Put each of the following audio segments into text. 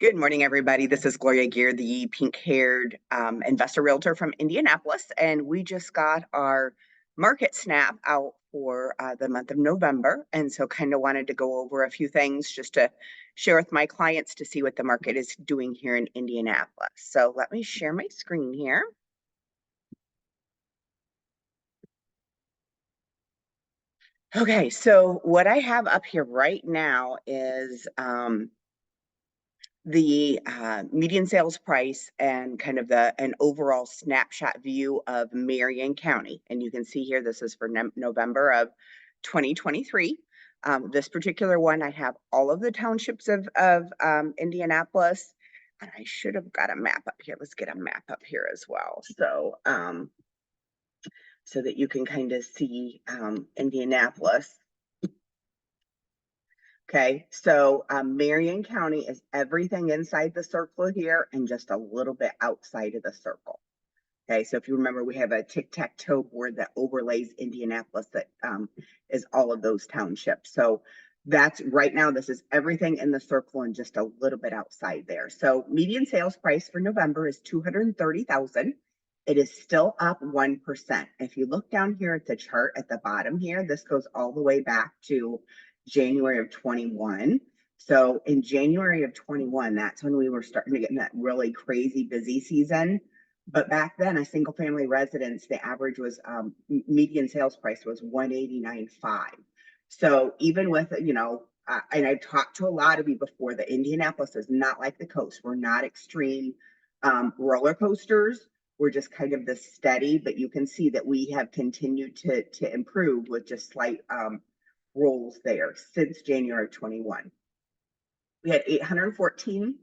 Good morning, everybody. This is Gloria Gear, the pink-haired investor realtor from Indianapolis, and we just got our market snap out for the month of November, and so kind of wanted to go over a few things just to share with my clients to see what the market is doing here in Indianapolis. So let me share my screen here. Okay, so what I have up here right now is the median sales price and kind of an overall snapshot view of Marion County. And you can see here, this is for November of 2023. This particular one, I have all of the townships of Indianapolis. And I should have got a map up here. Let's get a map up here as well. So that you can kind of see Indianapolis. Okay, so Marion County is everything inside the circle here and just a little bit outside of the circle. Okay, so if you remember, we have a tic-tac-toe board that overlays Indianapolis that is all of those townships. So that's right now, this is everything in the circle and just a little bit outside there. So median sales price for November is $230,000. It is still up 1%. If you look down here at the chart at the bottom here, this goes all the way back to January of 21. So in January of 21, that's when we were starting to get in that really crazy busy season. But back then, a single family residence, the average was median sales price was 189.5. So even with, and I've talked to a lot of you before, the Indianapolis is not like the coast. We're not extreme roller coasters. We're just kind of the steady, but you can see that we have continued to improve with just slight rolls there since January of 21. We had 814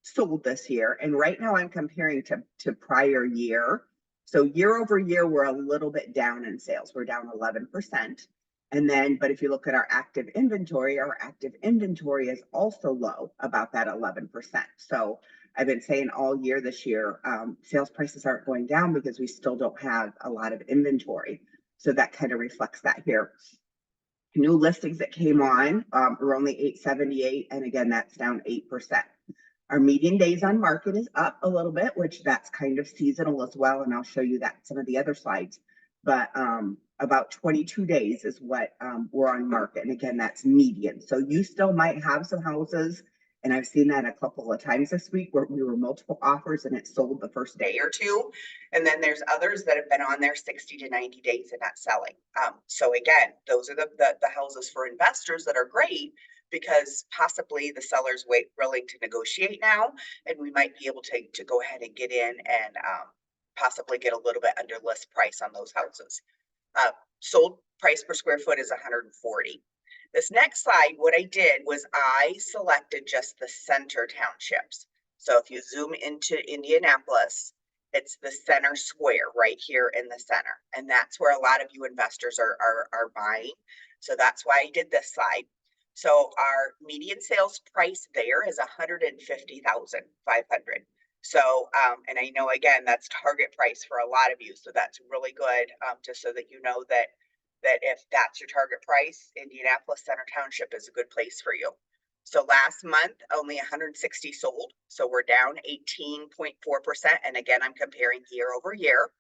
sold this year, and right now I'm comparing to prior year. So year over year, we're a little bit down in sales. We're down 11%. And then, but if you look at our active inventory is also low, about that 11%. So I've been saying all year this year, sales prices aren't going down because we still don't have a lot of inventory. So that kind of reflects that here. New listings that came on were only 878, and again, that's down 8%. Our median days on market is up a little bit, which that's kind of seasonal as well, and I'll show you that in some of the other slides. But about 22 days is what we're on market, and again, that's median. So you still might have some houses, and I've seen that a couple of times this week where we were multiple offers and it sold the first day or two. And then there's others that have been on there 60 to 90 days and not selling. So again, those are the houses for investors that are great because possibly the seller's willing to negotiate now, and we might be able to go ahead and get in and possibly get a little bit under list price on those houses. Sold price per square foot is 140. This next slide, what I did was I selected just the center townships. So if you zoom into Indianapolis, it's the center square right here in the center. And that's where a lot of you investors are buying. So that's why I did this slide. So our median sales price there is 150,500. So, and I know, again, that's target price for a lot of you. So that's really good, just so that you know that if that's your target price, Indianapolis Center Township is a good place for you. So last month, only 160 sold. So we're down 18.4%. And again, I'm comparing year over year.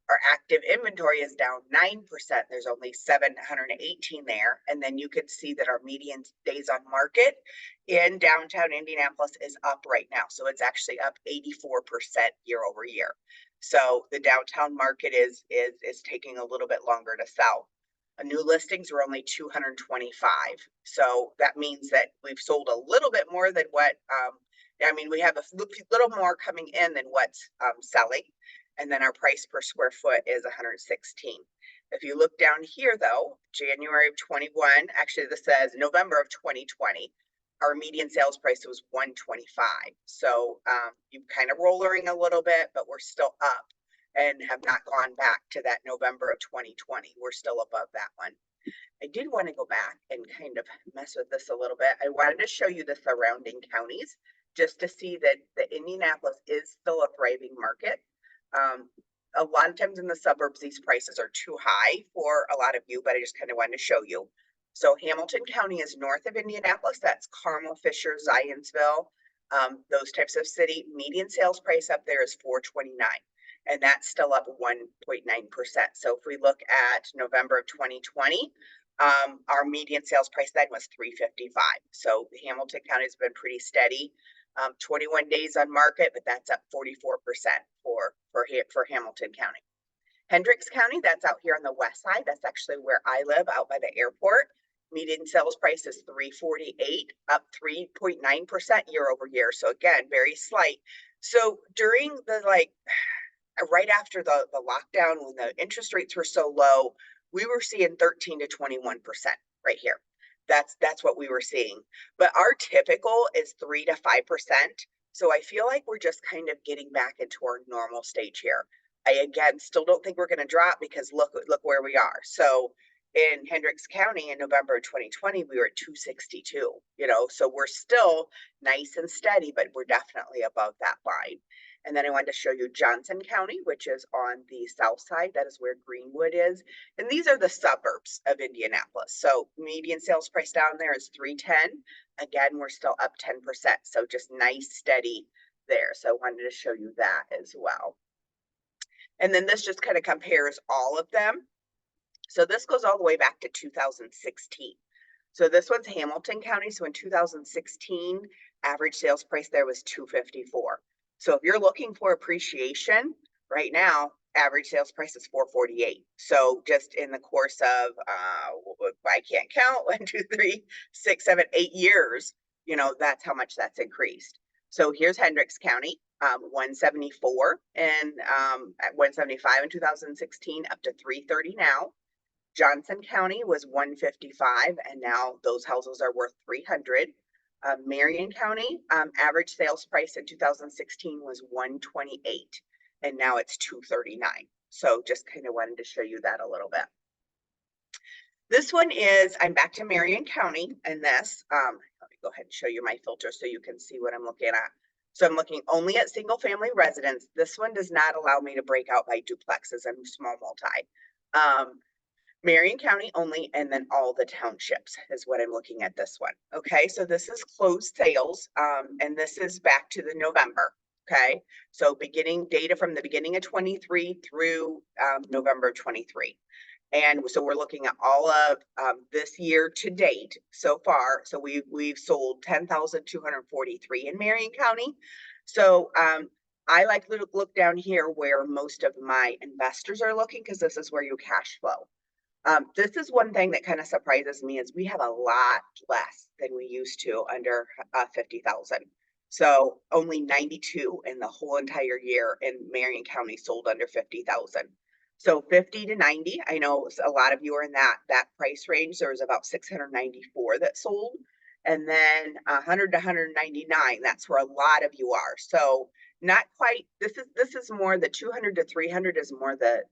Our active inventory is down 9%. There's only 718 there. And then you can see that our median days on market in downtown Indianapolis is up right now. So it's actually up 84% year over year. So the downtown market is taking a little bit longer to sell. New listings were only 225. So that means that we've sold a little bit more than what, we have a little more coming in than what's selling. And then our price per square foot is 116. If you look down here though, January of 21, actually this says November of 2020, our median sales price was 125. So you kind of rollering a little bit, but we're still up and have not gone back to that November of 2020. We're still above that one. I did want to go back and kind of mess with this a little bit. I wanted to show you the surrounding counties just to see that the Indianapolis is still a thriving market. A lot of times in the suburbs, these prices are too high for a lot of you, but I just kind of wanted to show you. So Hamilton County is north of Indianapolis. That's Carmel, Fisher, Zionsville. Those types of city. Median sales price up there is 429, and that's still up 1.9%. So if we look at November of 2020, our median sales price then was 355. So Hamilton County has been pretty steady. 21 days on market, but that's up 44% for Hamilton County. Hendricks County, that's out here on the west side. That's actually where I live, out by the airport. Median sales price is 348, up 3.9% year over year. So again, very slight. So during the right after the lockdown, when the interest rates were so low, we were seeing 13 to 21% right here. That's what we were seeing. But our typical is 3 to 5%. So I feel like we're just kind of getting back into our normal stage here. I again still don't think we're going to drop, because look where we are. So in Hendricks County in November of 2020, we were at 262, so we're still nice and steady, but we're definitely above that line. And then I wanted to show you Johnson County, which is on the south side. That is where Greenwood is. And these are the suburbs of Indianapolis. So median sales price down there is 310. Again, we're still up 10%. So just nice, steady there. So I wanted to show you that as well. And then this just kind of compares all of them. So this goes all the way back to 2016. So this one's Hamilton County. So in 2016, average sales price there was 254. So if you're looking for appreciation right now, average sales price is 448. So just in the course of, I can't count, 1, 2, 3, 6, 7, 8 years, that's how much that's increased. So here's Hendricks County, 174 and at 175 in 2016, up to 330 now. Johnson County was 155, and now those houses are worth 300. Marion County, average sales price in 2016 was 128, and now it's 239. So just kind of wanted to show you that a little bit. This one is, I'm back to Marion County, and this, let me go ahead and show you my filter so you can see what I'm looking at. So I'm looking only at single family residents. This one does not allow me to break out by duplexes and small multi. Marion County only, and then all the townships is what I'm looking at this one. Okay, so this is closed sales, and this is back to the November. Okay, so beginning data from the beginning of 23 through November of 23. And so we're looking at all of this year to date so far. So we've sold 10,243 in Marion County. So I like to look down here where most of my investors are looking, because this is where you cash flow. This is one thing that kind of surprises me, is we have a lot less than we used to under 50,000. So only 92 in the whole entire year in Marion County sold under 50,000. So 50 to 90, I know a lot of you are in that price range. There was about 694 that sold, and then 100 to 199. That's where a lot of you are. So not quite. This is more the 200 to 300 is more the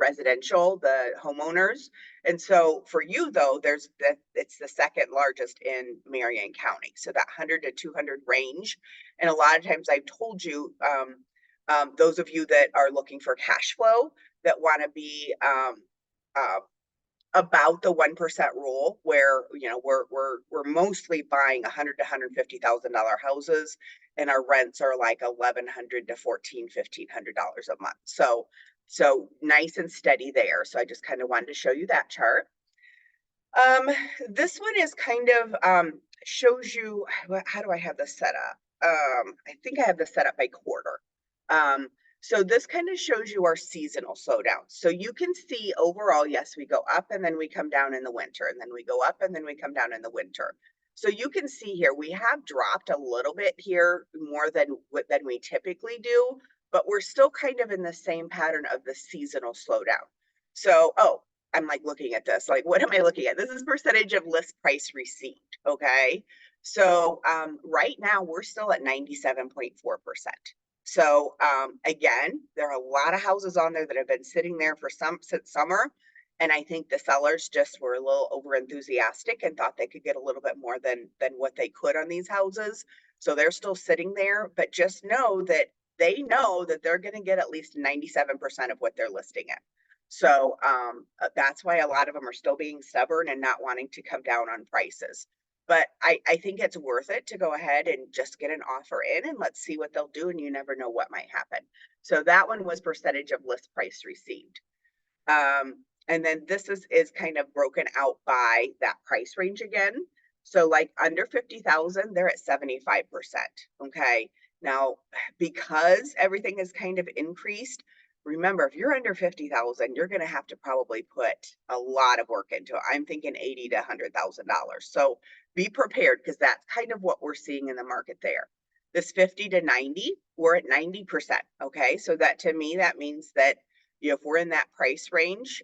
residential, the homeowners. And so for you though, it's the second largest in Marion County. So that 100 to 200 range. And a lot of times I've told you, those of you that are looking for cash flow, that want to be about the 1% rule, where we're mostly buying $100,000 to $150,000 houses, and our rents are like $1,100 to $1,500 a month. So nice and steady there. So I just kind of wanted to show you that chart. This one is kind of shows you, how do I have this set up? I think I have this set up by quarter. So this kind of shows you our seasonal slowdown. So you can see overall, yes, we go up and then we come down in the winter, and then we go up and then we come down in the winter. So you can see here, we have dropped a little bit here, more than we typically do, but we're still kind of in the same pattern of the seasonal slowdown. So, I'm like looking at this, like, what am I looking at? This is percentage of list price received. Okay. So, right now we're still at 97.4%. So again, there are a lot of houses on there that have been sitting there for since summer. And I think the sellers just were a little over enthusiastic and thought they could get a little bit more than what they could on these houses. So they're still sitting there, but just know that they know that they're going to get at least 97% of what they're listing at. So that's why a lot of them are still being stubborn and not wanting to come down on prices. But I think it's worth it to go ahead and just get an offer in and let's see what they'll do. And you never know what might happen. So that one was percentage of list price received. And then this is kind of broken out by that price range again. So like under 50,000, they're at 75%. Okay. Now, because everything is kind of increased, remember, if you're under 50,000, you're going to have to probably put a lot of work into it. I'm thinking 80 to $100,000. So be prepared because that's kind of what we're seeing in the market there. This 50 to 90, we're at 90%. Okay. So that to me, that means that if we're in that price range,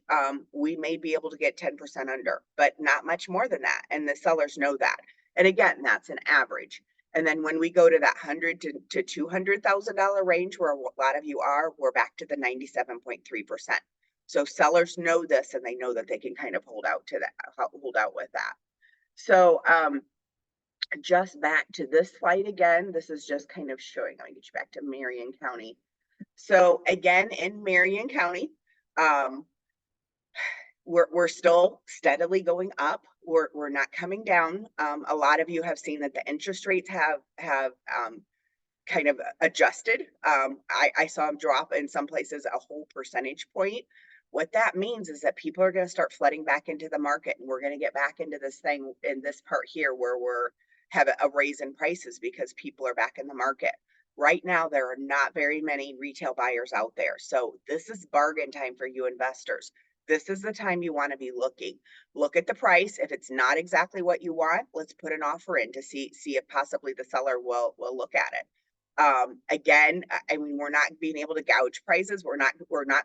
we may be able to get 10% under, but not much more than that. And the sellers know that. And again, that's an average. And then when we go to that 100 to $200,000 range, where a lot of you are, we're back to the 97.3%. So sellers know this, and they know that they can kind of hold out with that. So just back to this slide again. This is just kind of showing. Let me get you back to Marion County. So again, in Marion County, we're still steadily going up. We're not coming down. A lot of you have seen that the interest rates have kind of adjusted. I saw them drop in some places a whole percentage point. What that means is that people are going to start flooding back into the market, and we're going to get back into this thing in this part here where we're have a raise in prices because people are back in the market. Right now, there are not very many retail buyers out there. So this is bargain time for you investors. This is the time you want to be looking. Look at the price. If it's not exactly what you want, let's put an offer in to see if possibly the seller will look at it. Again, I mean, we're not being able to gouge prices. We're not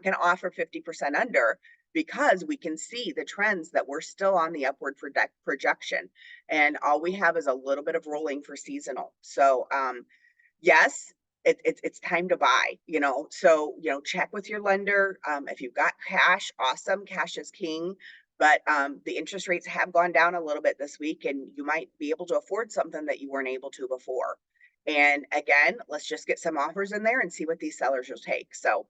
going to offer 50% under because we can see the trends that we're still on the upward projection. And all we have is a little bit of rolling for seasonal. So, yes, it's time to buy, so, check with your lender. If you've got cash, awesome. Cash is king. But the interest rates have gone down a little bit this week, and you might be able to afford something that you weren't able to before. And again, let's just get some offers in there and see what these sellers will take. So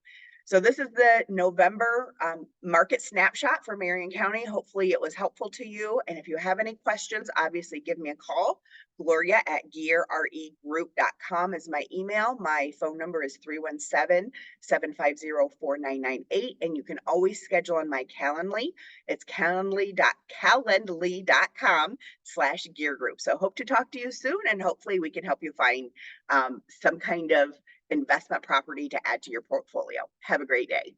this is the November market snapshot for Marion County. Hopefully it was helpful to you. And if you have any questions, obviously give me a call. Gloria at gearregroup.com is my email. My phone number is 317-750-4998. And you can always schedule on my Calendly. It's calendly.com/geargroup. So hope to talk to you soon, and hopefully we can help you find some kind of investment property to add to your portfolio. Have a great day.